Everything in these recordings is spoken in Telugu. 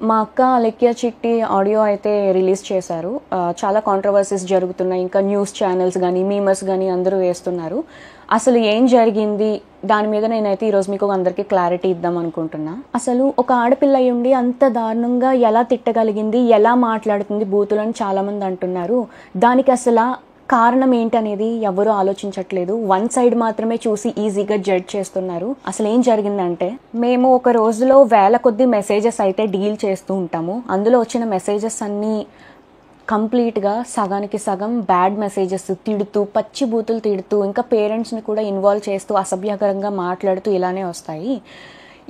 మా అక్క అలెక్య చిట్టి ఆడియో అయితే రిలీజ్ చేశారు. చాలా కాంట్రవర్సీస్ జరుగుతున్నాయి. ఇంకా న్యూస్ ఛానల్స్ కానీ మీమర్స్ కానీ అందరూ వేస్తున్నారు. అసలు ఏం జరిగింది దాని మీద నేనైతే ఈరోజు మీకు అందరికీ క్లారిటీ ఇద్దాం అనుకుంటున్నా. అసలు ఒక ఆడపిల్ల ఉండి అంత దారుణంగా ఎలా తిట్టగలిగింది, ఎలా మాట్లాడుతుంది బూతులని చాలామంది అంటున్నారు. దానికి అసలు కారణం ఏంటనేది ఎవరు ఆలోచించట్లేదు. వన్ సైడ్ మాత్రమే చూసి ఈజీగా జడ్జ్ చేస్తున్నారు. అసలు ఏం జరిగిందంటే, మేము ఒక రోజులో వేల కొద్ది మెసేజెస్ అయితే డీల్ చేస్తూ ఉంటాము. అందులో వచ్చిన మెసేజెస్ అన్నీ కంప్లీట్గా సగానికి సగం బ్యాడ్ మెసేజెస్, తిడుతూ పచ్చి బూతులు తిడుతూ ఇంకా పేరెంట్స్ని కూడా ఇన్వాల్వ్ చేస్తూ అసభ్యకరంగా మాట్లాడుతూ ఇలానే వస్తాయి.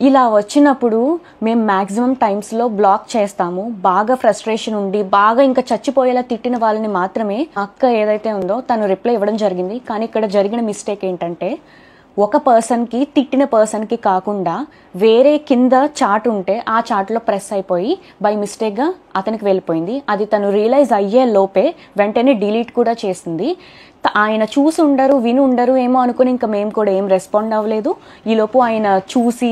ఇలా వచ్చినప్పుడు మేము మ్యాక్సిమం టైమ్స్లో బ్లాక్ చేస్తాము. బాగా ఫ్రస్ట్రేషన్ ఉండి బాగా ఇంకా చచ్చిపోయేలా తిట్టిన వాళ్ళని మాత్రమే అక్క ఏదైతే ఉందో తను రిప్లై ఇవ్వడం జరిగింది. కానీ ఇక్కడ జరిగిన మిస్టేక్ ఏంటంటే, ఒక పర్సన్కి తిట్టిన పర్సన్కి కాకుండా వేరే కింద చాట్ ఉంటే ఆ చాట్లో ప్రెస్ అయిపోయి బై మిస్టేక్గా అతనికి వెళ్ళిపోయింది. అది తను రియలైజ్ అయ్యే లోపే వెంటనే డిలీట్ కూడా చేసింది. ఆయన చూసి ఉండరు విని ఉండరు ఏమో అనుకుని ఇంకా మేము కూడా ఏం రెస్పాండ్ అవ్వలేదు. ఈలోపు ఆయన చూసి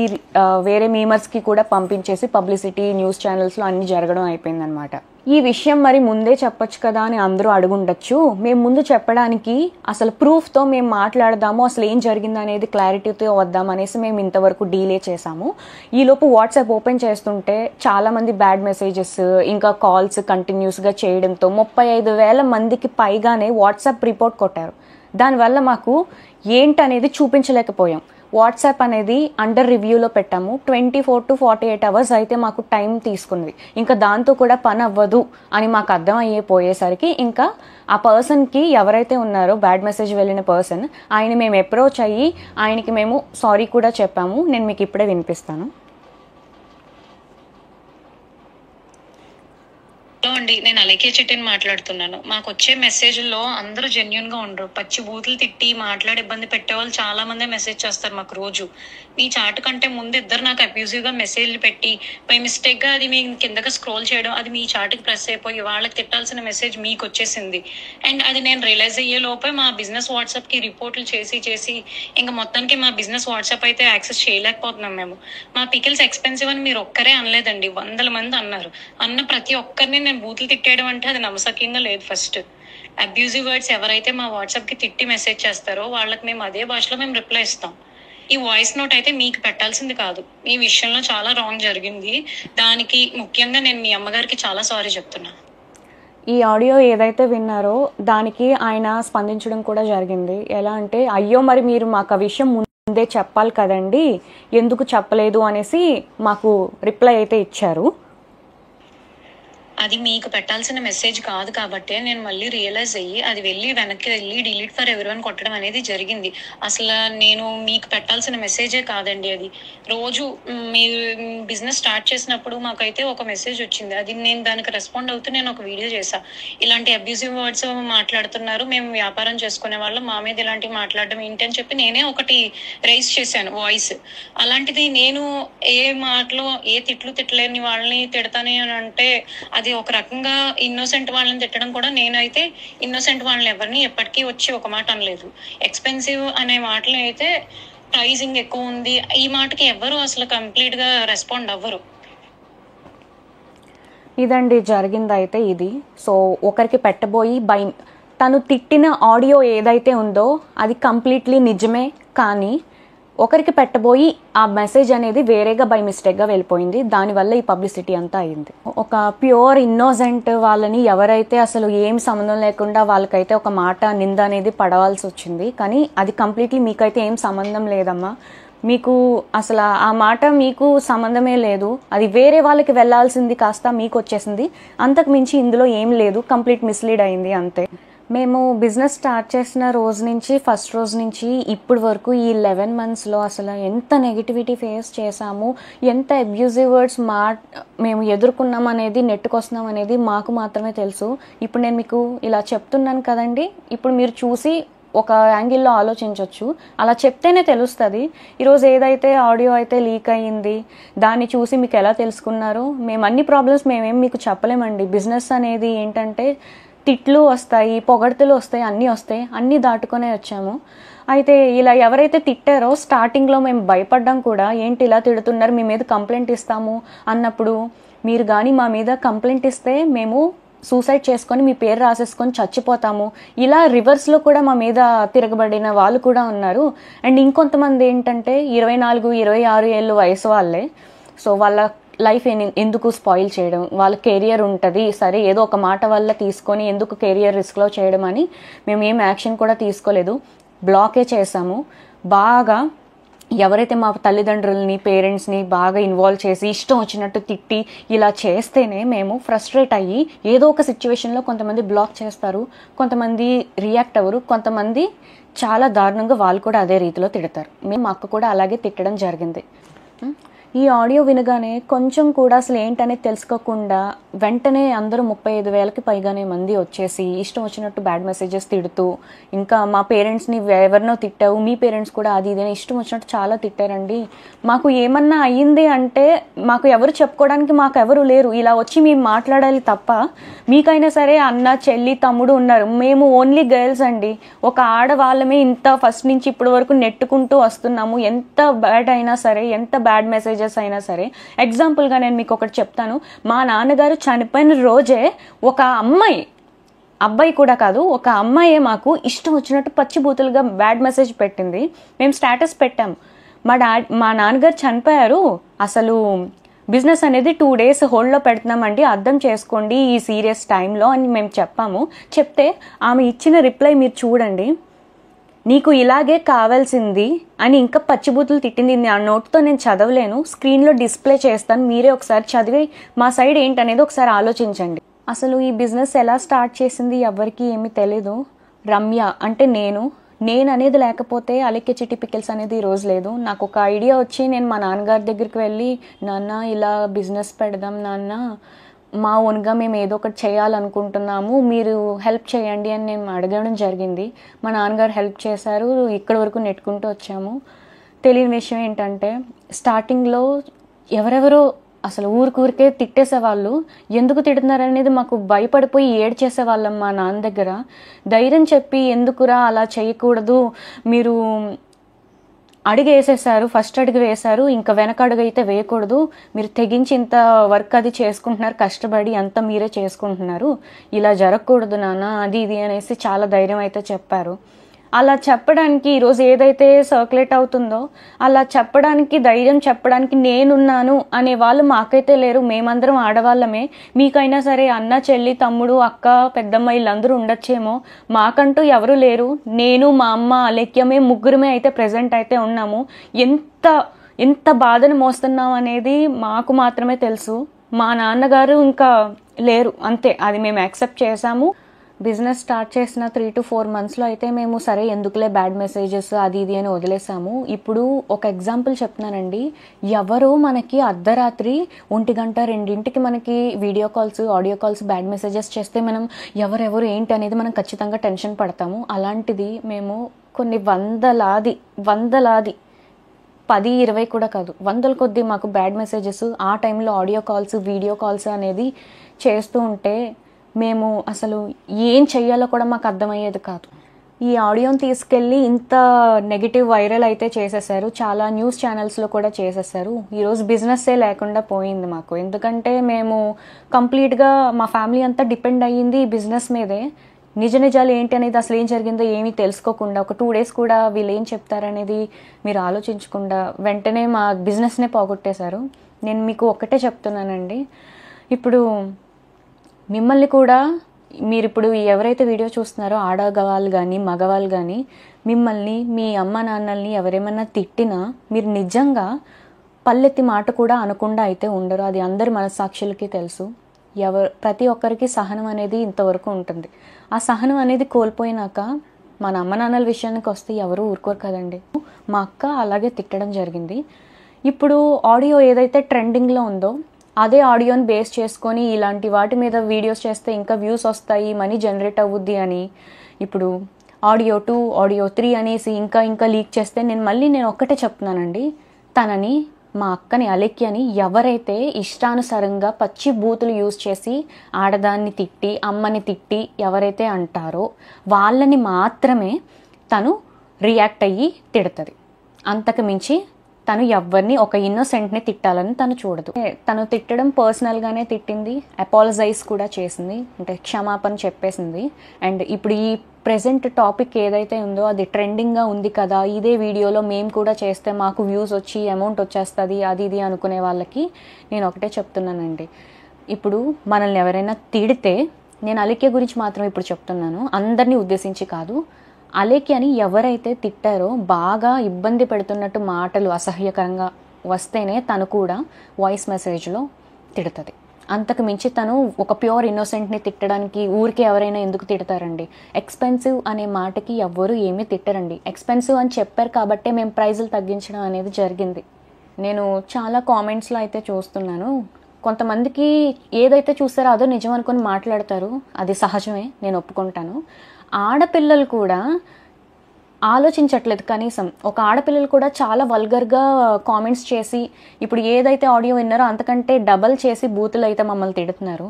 వేరే మీమర్స్కి కూడా పంపించేసి పబ్లిసిటీ న్యూస్ ఛానల్స్లో అన్నీ జరగడం అయిపోయిందనమాట. ఈ విషయం మరి ముందే చెప్పొచ్చు కదా అని అందరూ అడుగుండొచ్చు. మేము ముందు చెప్పడానికి అసలు ప్రూఫ్తో మేము మాట్లాడదాము, అసలు ఏం జరిగింది అనేది క్లారిటీతో వద్దాం అనేసి మేము ఇంతవరకు డీలే చేసాము. ఈలోపు వాట్సాప్ ఓపెన్ చేస్తుంటే చాలామంది బ్యాడ్ మెసేజెస్ ఇంకా కాల్స్ కంటిన్యూస్గా చేయడంతో 35,000 మందికి పైగానే వాట్సాప్ రిపోర్ట్ కొట్టారు. దానివల్ల మాకు ఏంటనేది చూపించలేకపోయాం. వాట్సాప్ అనేది అండర్ రివ్యూలో పెట్టాము. 24 to 48 hours అయితే మాకు టైం తీసుకుంది. ఇంకా దాంతో కూడా పని అవ్వదు అని మాకు అర్థం అయిపోయేసరికి ఇంకా ఆ పర్సన్కి ఎవరైతే ఉన్నారో బ్యాడ్ మెసేజ్ వెళ్ళిన పర్సన్, ఆయన మేము అప్రోచ్ అయ్యి ఆయనకి మేము సారీ కూడా చెప్పాము. నేను మీకు ఇప్పుడే వినిపిస్తాను. హలో అండి, నేను అలెక్య చిట్టిని మాట్లాడుతున్నాను. మాకు వచ్చే మెసేజ్లో అందరూ జెన్యున్ గా ఉండరు. పచ్చి బూతులు తిట్టి మాట్లాడి ఇబ్బంది పెట్టే వాళ్ళు చాలా మంది మెసేజ్ చేస్తారు మాకు రోజు. మీ చాట్ కంటే ముందు ఇద్దరు నాకు అబ్యూజివ్ గా మెసేజ్లు పెట్టి బై మిస్టేక్ గా అది మీ కిందకి స్క్రోల్ చేయడం, అది మీ చాట్కి ప్రెస్ అయిపోయి వాళ్ళకి తిట్టాల్సిన మెసేజ్ మీకు వచ్చేసింది. అండ్ అది నేను రియలైజ్ అయ్యే లోపే మా బిజినెస్ వాట్సాప్ కి రిపోర్ట్లు చేసి ఇంకా మొత్తానికి మా బిజినెస్ వాట్సాప్ అయితే యాక్సెస్ చేయలేకపోతున్నాం. మేము మా పికిల్స్ ఎక్స్పెన్సివ్ అని మీరు ఒక్కరే అనలేదండి, 100 మంది అన్నారు. అన్న ప్రతి ఒక్కరిని నేను బూతులు తిట్టేయడం అంటే అది నమ్మసక్యంగా లేదు. ఫస్ట్ అబ్యూజివ్ వర్డ్స్ ఎవరైతే మా వాట్సాప్ కి తిట్టి మెసేజ్ చేస్తారో వాళ్ళకి మేము అదే భాషలో మేము రిప్లై ఇస్తాం. ఈ వాయిస్ నోట్ అయితే మీకు పెట్టాల్సింది కాదు. మీ విషయంలో చాలా రాంగ్ జరిగింది. దానికి ముఖ్యంగా నేను మీ అమ్మగారికి చాలా సారీ చెప్తున్నా. ఈ ఆడియో ఏదైతే విన్నారో దానికి ఆయన స్పందించడం కూడా జరిగింది. ఎలా అంటే, అయ్యో మరి మీరు మాకు ఆ విషయం ముందే చెప్పాలి కదండి, ఎందుకు చెప్పలేదు అనేసి మాకు రిప్లై అయితే ఇచ్చారు. అది మీకు పెట్టాల్సిన మెసేజ్ కాదు కాబట్టి నేను మళ్ళీ రియలైజ్ అయ్యి అది వెనక్కి వెళ్ళి డిలీట్ ఫర్ ఎవరీవన్ కొట్టడం అనేది జరిగింది. అసలు నేను మీకు పెట్టాల్సిన మెసేజే కాదండి అది. రోజు మీరు బిజినెస్ స్టార్ట్ చేసినప్పుడు మాకైతే ఒక మెసేజ్ వచ్చింది. అది నేను దానికి రెస్పాండ్ అవుతూ నేను ఒక వీడియో చేశా. ఇలాంటి అబ్యూజివ్ వర్డ్స్ మాట్లాడుతున్నారు, మేము వ్యాపారం చేసుకునే వాళ్ళం, మా మీద ఇలాంటివి మాట్లాడడం ఏంటి అని చెప్పి నేనే ఒకటి రైజ్ చేశాను వాయిస్. అలాంటిది నేను ఏ మాటలో ఏ తిట్టలేని వాళ్ళని తిడతాను అని అంటే అది ఒక రకంగా ఇన్నోసెంట్ వాళ్ళని తిట్టడం కూడా. నేనైతే ఇన్నోసెంట్ వాళ్ళని ఎవరిని ఎప్పటికీ వచ్చి ఒక మాట అనలేదు. ఎక్స్పెన్సివ్ అనే మాటలు అయితే ప్రైజింగ్ ఎక్కువ ఉంది ఈ మాటకి ఎవరు అసలు కంప్లీట్ గా రెస్పాండ్ అవ్వరు. ఇదండి జరిగింది అయితే ఇది. సో ఒకరికి పెట్టబోయి తను తిట్టిన ఆడియో ఏదైతే ఉందో అది కంప్లీట్లీ నిజమే, కానీ ఒకరికి పెట్టబోయి ఆ మెసేజ్ అనేది వేరేగా బై మిస్టేక్గా వెళ్ళిపోయింది. దానివల్ల ఈ పబ్లిసిటీ అంతా అయింది. ఒక ప్యూర్ ఇన్నోసెంట్ వాళ్ళని ఎవరైతే అసలు ఏం సంబంధం లేకుండా వాళ్ళకైతే ఒక మాట నింద అనేది పడవలసి వచ్చింది. కానీ అది కంప్లీట్లీ మీకైతే ఏం సంబంధం లేదమ్మా, మీకు అసలు ఆ మాట మీకు సంబంధమే లేదు, అది వేరే వాళ్ళకి వెళ్ళాల్సింది కాస్త మీకు వచ్చేసింది. అంతకు మించి ఇందులో ఏం లేదు, కంప్లీట్ మిస్లీడ్ అయింది అంతే. మేము బిజినెస్ స్టార్ట్ చేసిన రోజు నుంచి ఫస్ట్ రోజు నుంచి ఇప్పటి వరకు ఈ 11 monthsలో అసలు ఎంత నెగిటివిటీ ఫేస్ చేసాము, ఎంత అబ్యూజివ్ వర్డ్స్ మేము ఎదుర్కొన్నాం అనేది నెట్టుకొస్తున్నాం అనేది మాకు మాత్రమే తెలుసు. ఇప్పుడు నేను మీకు ఇలా చెప్తున్నాను కదండి, ఇప్పుడు మీరు చూసి ఒక యాంగిల్లో ఆలోచించవచ్చు. అలా చెప్తేనే తెలుస్తుంది. ఈరోజు ఏదైతే ఆడియో అయితే లీక్ అయ్యింది దాన్ని చూసి మీకు ఎలా తెలుసుకున్నారు. మేము అన్ని ప్రాబ్లమ్స్ మేమేం మీకు చెప్పలేమండి. బిజినెస్ అనేది ఏంటంటే తిట్లు వస్తాయి, పొగడ్తలు వస్తాయి, అన్నీ వస్తాయి, అన్నీ దాటుకొనే వచ్చాము. అయితే ఇలా ఎవరైతే తిట్టారో స్టార్టింగ్లో మేము భయపడ్డాం కూడా, ఏంటి ఇలా తిడుతున్నారు, మీ మీద కంప్లైంట్ ఇస్తాము అన్నప్పుడు మీరు కానీ మా మీద కంప్లైంట్ ఇస్తే మేము సూసైడ్ చేసుకొని మీ పేరు రాసేసుకొని చచ్చిపోతాము, ఇలా రివర్స్లో కూడా మా మీద తిరగబడిన వాళ్ళు కూడా ఉన్నారు. అండ్ ఇంకొంతమంది ఏంటంటే 24-26 ఏళ్ళు వయసు వాళ్ళే. సో వాళ్ళ లైఫ్ ఎందుకు స్పాయిల్ చేయడం, వాళ్ళ కెరియర్ ఉంటుంది సరే ఏదో ఒక మాట వల్ల తీసుకొని ఎందుకు కెరియర్ రిస్క్లో చేయడం అని మేము ఏం యాక్షన్ కూడా తీసుకోలేదు, బ్లాకే చేసాము. బాగా ఎవరైతే మా తల్లిదండ్రులని పేరెంట్స్ని బాగా ఇన్వాల్వ్ చేసి ఇష్టం వచ్చినట్టు తిట్టి ఇలా చేస్తేనే మేము ఫ్రస్ట్రేట్ అయ్యి ఏదో ఒక సిచ్యువేషన్లో కొంతమంది బ్లాక్ చేస్తారు, కొంతమంది రియాక్ట్ అవ్వరు, కొంతమంది చాలా దారుణంగా వాళ్ళు కూడా అదే రీతిలో తిడతారు. మేము మా అక్క కూడా అలాగే తిట్టడం జరిగింది. ఈ ఆడియో వినగానే కొంచెం కూడా అసలు ఏంటనేది తెలుసుకోకుండా వెంటనే అందరూ 35,000కి పైగానే మంది వచ్చేసి ఇష్టం వచ్చినట్టు బ్యాడ్ మెసేజెస్ తిడుతూ, ఇంకా మా పేరెంట్స్ని ఎవరినో తిట్టావు, మీ పేరెంట్స్ కూడా అది ఇదని ఇష్టం వచ్చినట్టు చాలా తిట్టారండి. మాకు ఏమన్నా అయ్యింది అంటే మాకు ఎవరు చెప్పుకోవడానికి మాకు ఎవరు లేరు, ఇలా వచ్చి మేము మాట్లాడాలి తప్ప. మీకైనా సరే అన్న చెల్లి తమ్ముడు ఉన్నారు, మేము ఓన్లీ గర్ల్స్ అండి. ఒక ఆడవాళ్ళమే ఇంత ఫస్ట్ నుంచి ఇప్పటి వరకు నెట్టుకుంటూ వస్తున్నాము. ఎంత బ్యాడ్ అయినా సరే, ఎంత బ్యాడ్ మెసేజెస్ అయినా సరే. ఎగ్జాంపుల్గా నేను మీకు ఒకటి చెప్తాను. మా నాన్నగారు చనిపోయిన రోజే ఒక అబ్బాయి కూడా కాదు, ఒక అమ్మాయే మాకు ఇష్టం వచ్చినట్టు పచ్చిబూతులుగా బ్యాడ్ మెసేజ్ పెట్టింది. మేము స్టేటస్ పెట్టాము, మా నాన్నగారు చనిపోయారు, అసలు బిజినెస్ అనేది 2 days హోల్డ్లో పెడుతున్నామండి, అర్థం చేసుకోండి ఈ సీరియస్ టైంలో అని మేము చెప్పాము. చెప్తే ఆమె ఇచ్చిన రిప్లై మీరు చూడండి. నీకు ఇలాగే కావాల్సింది అని ఇంకా పచ్చిబూతులు తిట్టింది. ఆ నోట్తో నేను చదవలేను, స్క్రీన్లో డిస్ప్లే చేస్తాను, మీరే ఒకసారి చదివి మా సైడ్ ఏంటనేది ఒకసారి ఆలోచించండి. అసలు ఈ బిజినెస్ ఎలా స్టార్ట్ చేసింది ఎవరికి ఏమీ తెలీదు. రమ్య అంటే నేను అనేది లేకపోతే అలెక్కే చిట్టి పికిల్స్ అనేది ఈరోజు లేదు. నాకు ఒక ఐడియా వచ్చి నేను మా నాన్నగారి దగ్గరికి వెళ్ళి, నాన్న ఇలా బిజినెస్ పెడదాం నాన్న, మా ఓన్గా మేము ఏదో ఒకటి చేయాలనుకుంటున్నాము, మీరు హెల్ప్ చేయండి అని నేను అడగడం జరిగింది. మా నాన్నగారు హెల్ప్ చేశారు, ఇక్కడి వరకు నెట్టుకుంటూ వచ్చాము. తెలియని విషయం ఏంటంటే స్టార్టింగ్లో ఎవరెవరో అసలు ఊరికే తిట్టేసేవాళ్ళు. ఎందుకు తిడుతున్నారనేది మాకు భయపడిపోయి ఏడ్చేసేవాళ్ళం మా నాన్న దగ్గర. ధైర్యం చెప్పి ఎందుకురా అలా చేయకూడదు, మీరు అడుగు వేసేసారు, ఫస్ట్ అడుగు వేశారు, ఇంకా వెనక అడుగు అయితే వేయకూడదు, మీరు తెగించి ఇంత వర్క్ అది చేసుకుంటున్నారు, కష్టపడి అంతా మీరే చేసుకుంటున్నారు, ఇలా జరగకూడదు నాన్న అది ఇది అనేసి చాలా ధైర్యం అయితే చెప్పారు. అలా చెప్పడానికి ఈరోజు ఏదైతే సర్క్యులేట్ అవుతుందో అలా చెప్పడానికి, ధైర్యం చెప్పడానికి నేనున్నాను అనే వాళ్ళు మాకైతే లేరు. మేమందరం ఆడవాళ్ళమే. మీకైనా సరే అన్న చెల్లి తమ్ముడు అక్క పెద్దమ్మ వీళ్ళందరూ ఉండొచ్చేమో, మాకంటూ ఎవరు లేరు. నేను మా అమ్మ అలెక్యమే ముగ్గురమే అయితే ప్రెజెంట్ అయితే ఉన్నాము. ఎంత బాధను మోస్తున్నాం అనేది మాకు మాత్రమే తెలుసు. మా నాన్నగారు ఇంకా లేరు, అంతే. అది మేము యాక్సెప్ట్ చేసాము. బిజినెస్ స్టార్ట్ చేసిన 3 to 4 monthsలో అయితే మేము సరే ఎందుకులే బ్యాడ్ మెసేజెస్ అది ఇది అని వదిలేసాము. ఇప్పుడు ఒక ఎగ్జాంపుల్ చెప్తున్నానండి. ఎవరో మనకి అర్ధరాత్రి 1 గంట 2ంటికి మనకి video calls audio calls bad messages చేస్తే మనం ఎవరెవరు ఏంటి అనేది మనం ఖచ్చితంగా టెన్షన్ పడతాము. అలాంటిది మేము కొన్ని వందలాది 10-20 కూడా కాదు, 100 కొద్దీ మాకు బ్యాడ్ మెసేజెస్ ఆ టైంలో ఆడియో కాల్స్ వీడియో కాల్స్ అనేది చేస్తూ ఉంటే మేము అసలు ఏం చెయ్యాలో కూడా మాకు అర్థమయ్యేది కాదు. ఈ ఆడియోని తీసుకెళ్ళి ఇంత నెగిటివ్ వైరల్ అయితే చేసేసారు, చాలా న్యూస్ ఛానల్స్లో కూడా చేసేసారు. ఈరోజు బిజినెస్సే లేకుండా పోయింది మాకు. ఎందుకంటే మేము కంప్లీట్గా మా ఫ్యామిలీ అంతా డిపెండ్ అయ్యింది ఈ బిజినెస్ మీదే. నిజాలు ఏంటి అనేది, అసలు ఏం జరిగిందో ఏమీ తెలుసుకోకుండా, ఒక 2 days కూడా వీళ్ళు ఏం చెప్తారనేది మీరు ఆలోచించకుండా వెంటనే మా బిజినెస్నే పోగొట్టేశారు. నేను మీకు ఒక్కటే చెప్తున్నానండి, ఇప్పుడు మిమ్మల్ని కూడా మీరు ఇప్పుడు ఎవరైతే వీడియో చూస్తున్నారో ఆడవాళ్ళు కానీ మగవాళ్ళు కానీ మిమ్మల్ని మీ అమ్మ నాన్నల్ని ఎవరేమన్నా తిట్టినా మీరు నిజంగా పల్లెత్తి మాట కూడా అనకుండా అయితే ఉండరు. అది అందరి మనస్సాక్షులకి తెలుసు. ప్రతి ఒక్కరికి సహనం అనేది ఇంతవరకు ఉంటుంది. ఆ సహనం అనేది కోల్పోయినాక మన అమ్మ నాన్నల విషయానికి వస్తే ఎవరు ఊరుకోరు కదండి. మా అక్క అలాగే తిట్టడం జరిగింది. ఇప్పుడు ఆడియో ఏదైతే ట్రెండింగ్లో ఉందో అదే ఆడియోని బేస్ చేసుకొని ఇలాంటి వాటి మీద వీడియోస్ చేస్తే ఇంకా వ్యూస్ వస్తాయి, మనీ జనరేట్ అవ్వుద్ది అని ఇప్పుడు ఆడియో 2 ఆడియో 3 అనేసి ఇంకా లీక్ చేస్తే నేను ఒక్కటే చెప్తున్నానండి, తనని మా అక్కని అలెక్యని ఎవరైతే ఇష్టానుసారంగా పచ్చి బూతులు యూజ్ చేసి ఆడదాన్ని తిట్టి అమ్మని తిట్టి ఎవరైతే అంటారో వాళ్ళని మాత్రమే తను రియాక్ట్ అయ్యి తిడుతుంది. అంతకు మించి తను ఎవరిని ఒక ఇన్నోసెంట్ని తిట్టాలని తను చూడదు. తను తిట్టడం పర్సనల్గానే తిట్టింది, అపాలజైజ్ కూడా చేసింది, అంటే క్షమాపణ చెప్పేసింది. అండ్ ఇప్పుడు ఈ ప్రెజెంట్ టాపిక్ ఏదైతే ఉందో అది ట్రెండింగ్గా ఉంది కదా, ఇదే వీడియోలో మేము కూడా చేస్తే మాకు వ్యూస్ వచ్చి అమౌంట్ వచ్చేస్తుంది అది ఇది అనుకునే వాళ్ళకి నేను ఒకటే చెప్తున్నానండి. ఇప్పుడు మనల్ని ఎవరైనా తిడితే, నేను అలేఖ్య గురించి మాత్రం ఇప్పుడు చెప్తున్నాను, అందరినీ ఉద్దేశించి కాదు, అలేఖ్య అని ఎవరైతే తిట్టారో బాగా ఇబ్బంది పెడుతున్నట్టు మాటలు అసహ్యకరంగా వస్తేనే తను కూడా వాయిస్ మెసేజ్లో తిడుతుంది. అంతకు మించి తను ఒక ప్యూర్ ఇన్నోసెంట్ని తిట్టడానికి ఊరికే ఎవరైనా ఎందుకు తిడతారండి? ఎక్స్పెన్సివ్ అనే మాటకి ఎవ్వరూ ఏమీ తిట్టరండి. ఎక్స్పెన్సివ్ అని చెప్పారు కాబట్టే మేము ప్రైజులు తగ్గించడం అనేది జరిగింది. నేను చాలా కామెంట్స్లో అయితే చూస్తున్నాను, కొంతమందికి ఏదైతే చూస్తారో అదో నిజం అనుకొని మాట్లాడతారు, అది సహజమే, నేను ఒప్పుకుంటాను. ఆడపిల్లలు కూడా ఆలోచించట్లేదు. కనీసం ఒక ఆడపిల్లలు కూడా చాలా వల్గర్గా కామెంట్స్ చేసి, ఇప్పుడు ఏదైతే ఆడియో విన్నారో అంతకంటే డబల్ చేసి బూతులు అయితే మమ్మల్ని తిడుతున్నారు.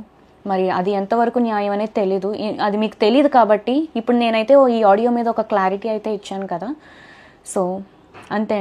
మరి అది ఎంతవరకు న్యాయం అనేది తెలీదు. అది మీకు తెలియదు కాబట్టి ఇప్పుడు నేనైతే ఈ ఆడియో మీద ఒక క్లారిటీ అయితే ఇచ్చాను కదా. సో అంతే.